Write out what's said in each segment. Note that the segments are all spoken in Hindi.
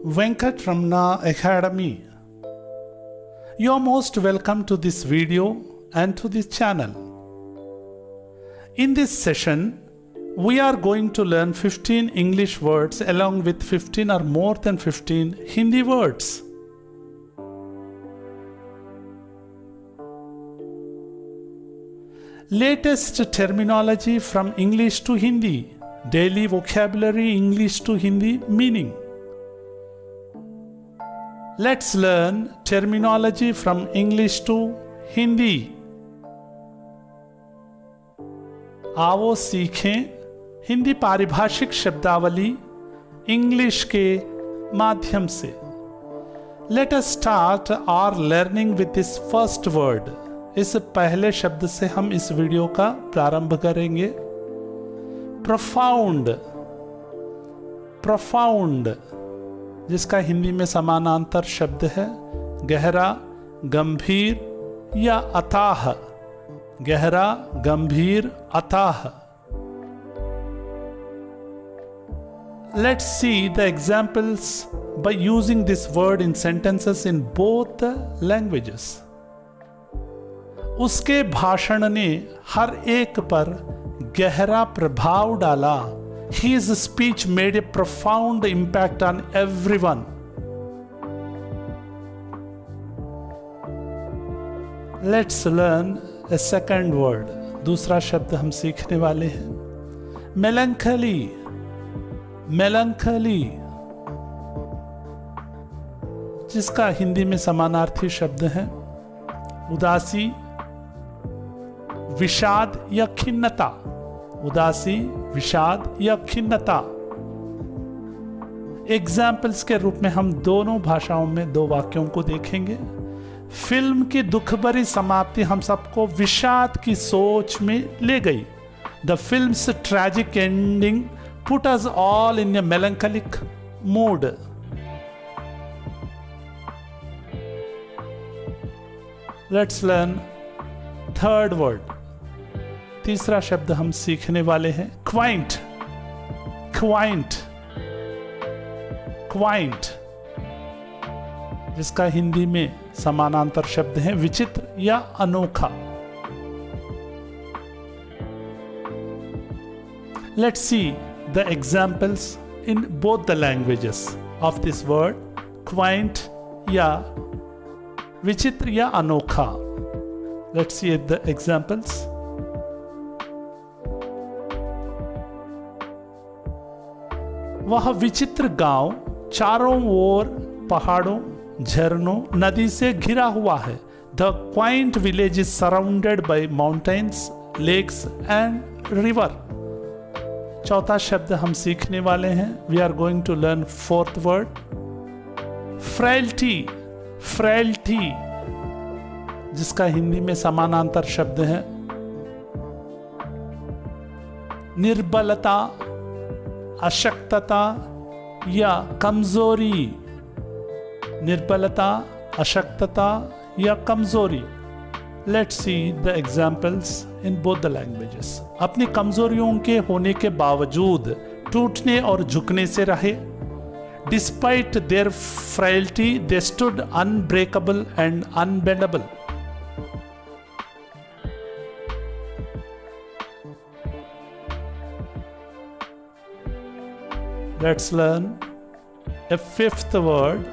Venkatramana Academy. You are most welcome to this video and to this channel. In this session, we are going to learn 15 English words along with 15 or more than 15 Hindi words. Latest terminology from English to Hindi. Daily vocabulary English to Hindi meaning. Let's learn terminology from English to Hindi. आओ सीखें हिंदी पारिभाषिक शब्दावली इंग्लिश के माध्यम से. Let us start our learning with this first word. इस पहले शब्द से हम इस वीडियो का प्रारंभ करेंगे. Profound. Profound, जिसका हिंदी में समानांतर शब्द है गहरा, गंभीर या अथाह. गहरा, गंभीर, अथाह. Let's see the examples by using this word in sentences in both the languages. उसके भाषण ने हर एक पर गहरा प्रभाव डाला. His speech made a profound impact on everyone. Let's learn a second word. दूसरा शब्द हम सीखने वाले हैं. Melancholy. Melancholy, जिसका हिंदी में समानार्थी शब्द है उदासी, विषाद या खिन्नता. उदासी, विषाद या खिन्नता. एग्जाम्पल्स के रूप में हम दोनों भाषाओं में दो वाक्यों को देखेंगे. फिल्म की दुखभरी समाप्ति हम सबको विषाद की सोच में ले गई. The films tragic ending put us all in a melancholic mood. Let's learn third word. तीसरा शब्द हम सीखने वाले हैं quaint. Quaint. Quaint, जिसका हिंदी में समानांतर शब्द है विचित्र या अनोखा. Let's see the examples in both the languages of this word quaint या विचित्र या अनोखा. Let's see the examples. वह विचित्र गांव चारों ओर पहाड़ों, झरनों, नदी से घिरा हुआ है. The quaint village is surrounded by mountains, lakes and river. चौथा शब्द हम सीखने वाले हैं. We are going to learn fourth word frailty. Frailty, जिसका हिंदी में समानांतर शब्द है निर्बलता, अशक्तता या कमजोरी. निर्बलता, अशक्तता या कमजोरी. Let's see the examples in both the languages. अपनी कमजोरियों के होने के बावजूद टूटने और झुकने से रहे. Despite their frailty, they stood unbreakable and unbendable. Let's learn a fifth word.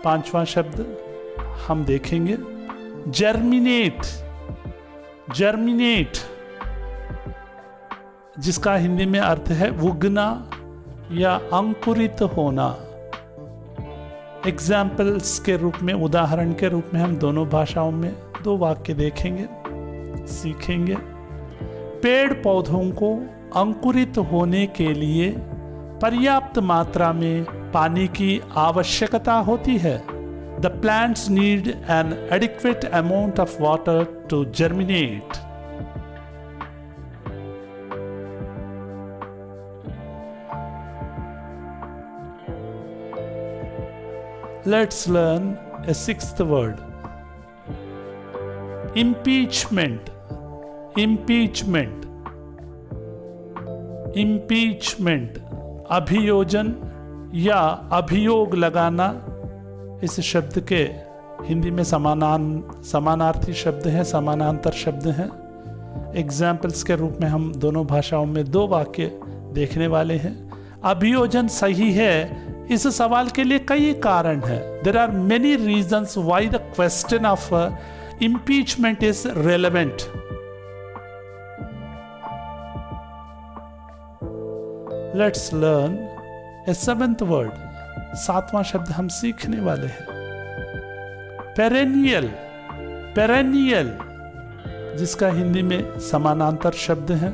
पांचवा शब्द हम देखेंगे germinate. Germinate, जिसका हिंदी में अर्थ है उगना या अंकुरित होना. एग्जाम्पल्स के रूप में, उदाहरण के रूप में हम दोनों भाषाओं में दो वाक्य देखेंगे, सीखेंगे. पेड़ पौधों को अंकुरित होने के लिए पर्याप्त मात्रा में पानी की आवश्यकता होती है. The plants need an adequate amount of water to germinate. Let's learn a sixth word. Impeachment. Impeachment. Impeachment, अभियोजन या अभियोग लगाना इस शब्द के हिंदी में समानार्थी शब्द हैं, समानांतर शब्द हैं। एग्जाम्पल्स के रूप में हम दोनों भाषाओं में 2 वाक्य देखने वाले हैं। अभियोजन सही है, इस सवाल के लिए कई कारण हैं। There are many reasons why the question of impeachment is relevant. Let's learn a 7th word. 7वां शब्द हम सीखने वाले हैं। perennial, perennial जिसका हिंदी में समानांतर शब्द है।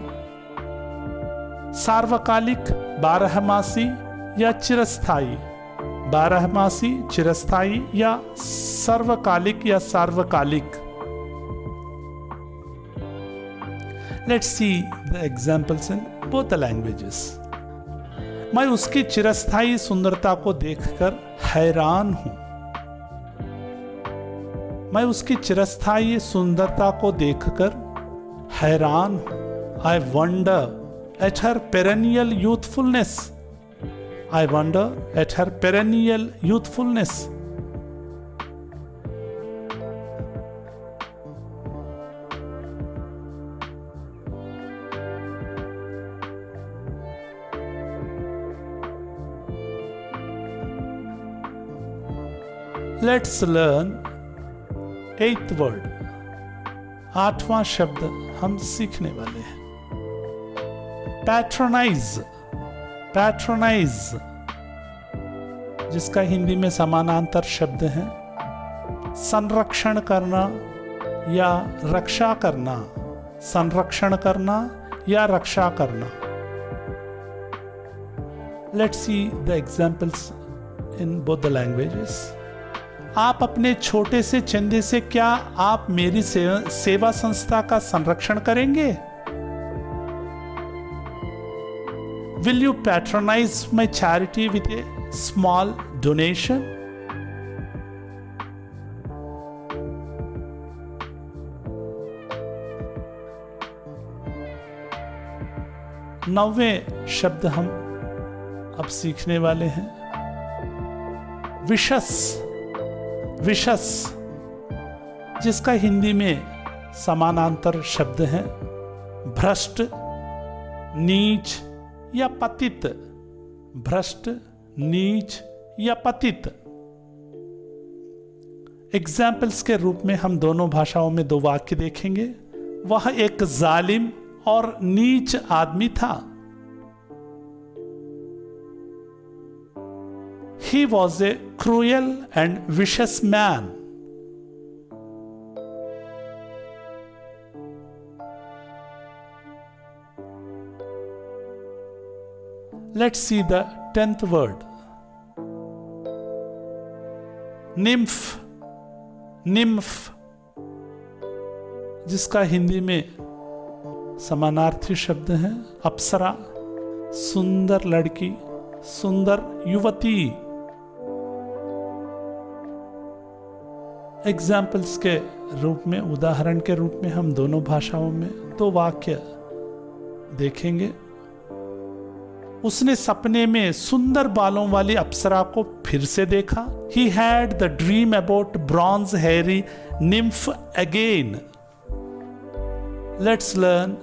सार्वकालिक, बारहमासी या चिरस्थायी, बारहमासी, चिरस्थायी या सर्वकालिक या सार्वकालिक। Let's see the examples in both the languages. मैं उसकी चिरस्थायी सुंदरता को देखकर हैरान हूं। मैं उसकी चिरस्थायी सुंदरता को देखकर हैरान हूं। I wonder at her perennial youthfulness. I wonder at her perennial youthfulness. Let's learn 8th word. 8वां शब्द हम सीखने वाले हैं। Patronize. पैट्रोनाइज जिसका हिंदी में समानांतर शब्द है। संरक्षण करना या रक्षा करना, संरक्षण करना या रक्षा करना। Let's see the examples in both the languages. आप अपने छोटे से चंदे से क्या आप मेरी सेवा संस्था का संरक्षण करेंगे? Will you patronize my charity with a small donation? नौवें शब्द हम अब सीखने वाले हैं। विशस, विशस जिसका हिंदी में समानांतर शब्द है। भ्रष्ट, नीच या पतित, भ्रष्ट, नीच या पतित। एग्जाम्पल्स के रूप में हम दोनों भाषाओं में 2 वाक्य देखेंगे। वह एक जालिम और नीच आदमी था। He was a cruel and vicious man. Let's see the 10th word. Nymph, nymph जिसका हिंदी में समानार्थी शब्द है। अप्सरा, सुंदर लड़की, सुंदर युवती। एग्जाम्पल्स के रूप में, उदाहरण के रूप में हम दोनों भाषाओं में 2 वाक्य देखेंगे। उसने सपने में सुंदर बालों वाली अप्सरा को फिर से देखा। He had the dream about bronze hairy nymph again. Let's learn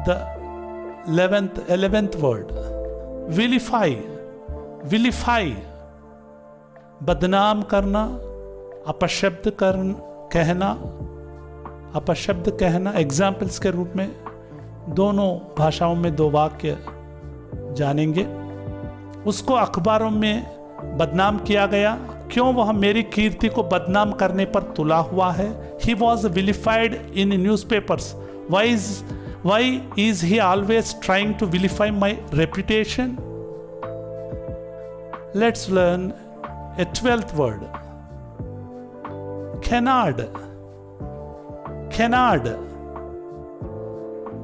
the 11th word. Vilify, vilify बदनाम करना, अपशब्द कहना, अपशब्द कहना। एग्जाम्पल्स के रूप में दोनों भाषाओं में 2 वाक्य जानेंगे। उसको अखबारों में बदनाम किया गया। क्यों? वह मेरी कीर्ति को बदनाम करने पर तुला हुआ है। He was vilified in newspapers. Why is he always trying to vilify my reputation? Let's learn a 12th word. Canard, canard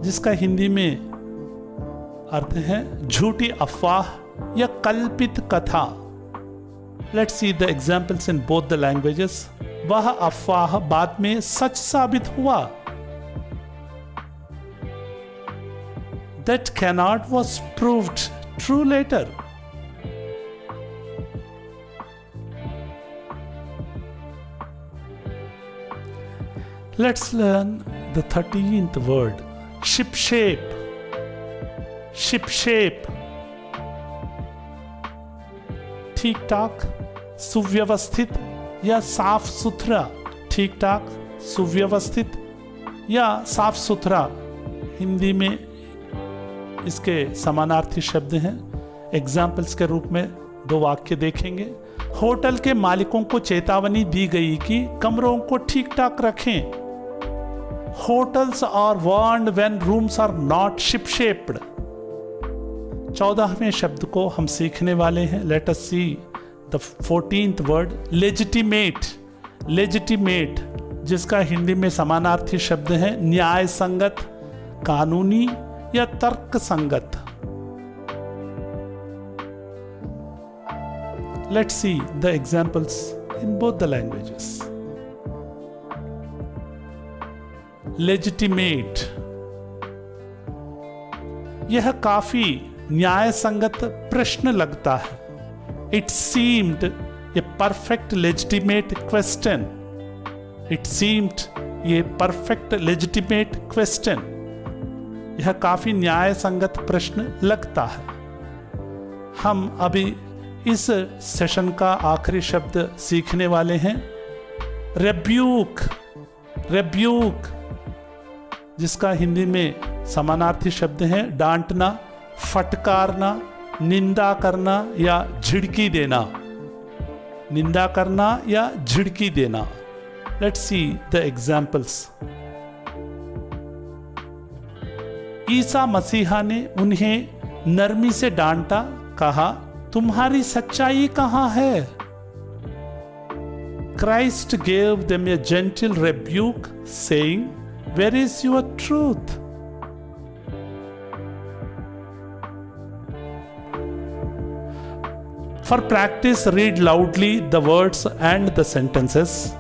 जिसका हिंदी में अर्थ है झूठी अफवाह या कल्पित कथा। Let's see the examples in both the languages. वह अफवाह बाद में सच साबित हुआ। That canard was proved true later. Let's learn the 13th word. Shipshape. Shipshape. ठीक ठाक, सुव्यवस्थित या साफ सुथरा. ठीक ठाक, सुव्यवस्थित या साफ सुथरा हिंदी में इसके समानार्थी शब्द हैं. एग्जाम्पल्स के रूप में दो वाक्य देखेंगे. होटल के मालिकों को चेतावनी दी गई कि कमरों को ठीक ठाक रखें. Hotels are warned when rooms are not shipshaped. 14वें शब्द को हम सीखने वाले हैं. Let us see the 14th word. Legitimate. Legitimate जिसका हिंदी में समानार्थी शब्द है न्याय संगत, कानूनी या तर्क संगत. Let's see the examples in both the languages. Legitimate. यह काफी न्याय संगत प्रश्न लगता है. It seemed a perfect legitimate question. It seemed a perfect legitimate question. यह काफी न्याय संगत प्रश्न लगता है. हम अभी इस सेशन का आखिरी शब्द सीखने वाले हैं. रेब्यूक. रेब्यूक जिसका हिंदी में समानार्थी शब्द है डांटना, फटकारना, निंदा करना या झिड़की देना. निंदा करना या झिड़की देना. Let's see the examples. ईसा मसीहा ने उन्हें नरमी से डांटा, कहा तुम्हारी सच्चाई कहां है. Christ gave them a gentle rebuke, saying, where is your truth? For practice, read loudly the words and the sentences.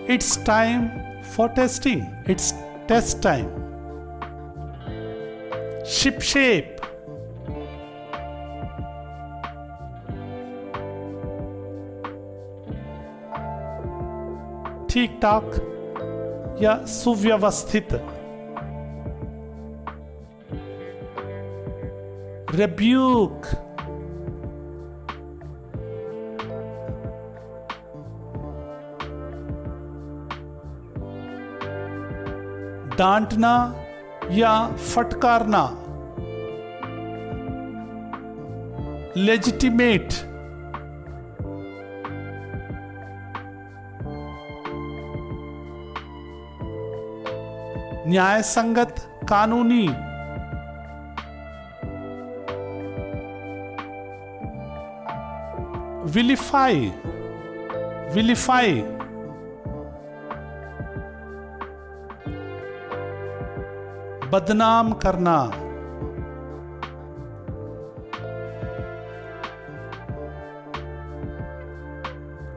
It's time for testing. It's test time. Shipshape. ठीक ठाक या सुव्यवस्थित. Rebuke. डांटना या फटकारना. लेजिटिमेट. न्याय संगत, कानूनी. विलिफाई. विलिफाई बदनाम करना.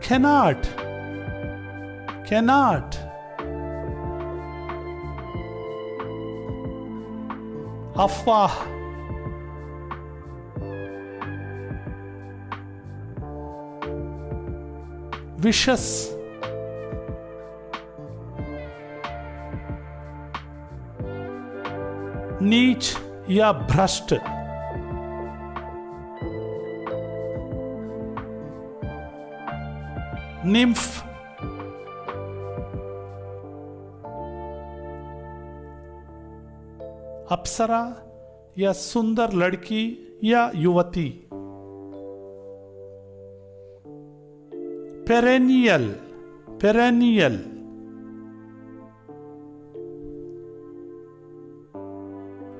cannot. Cannot. अफवाह. विशस. नीच या भ्रष्ट, निम्फ, अप्सरा या सुंदर लड़की या युवती, पेरेनियल, पेरेनियल,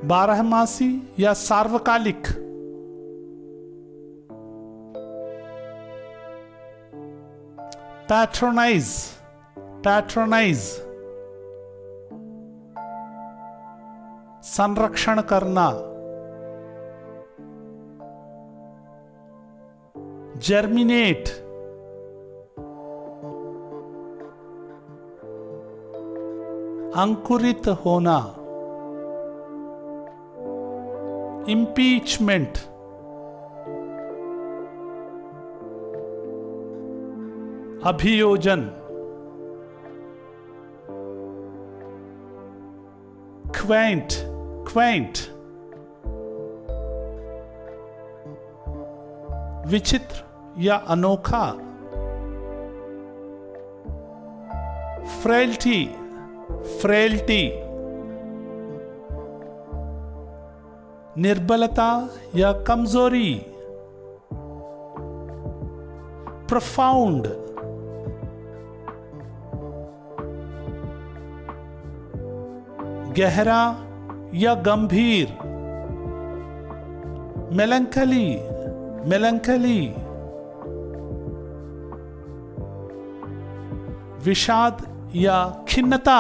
बारहमासी या सार्वकालिक, पैट्रोनाइज, पैट्रोनाइज, संरक्षण करना, जर्मिनेट, अंकुरित होना, इम्पीचमेंट, अभियोजन, क्वैंट, क्वैंट, विचित्र या अनोखा, फ्रेल्टी, फ्रेल्टी, निर्बलता या कमजोरी, प्रोफाउंड, गहरा या गंभीर, मेलंकली, मेलंकली, विषाद या खिन्नता,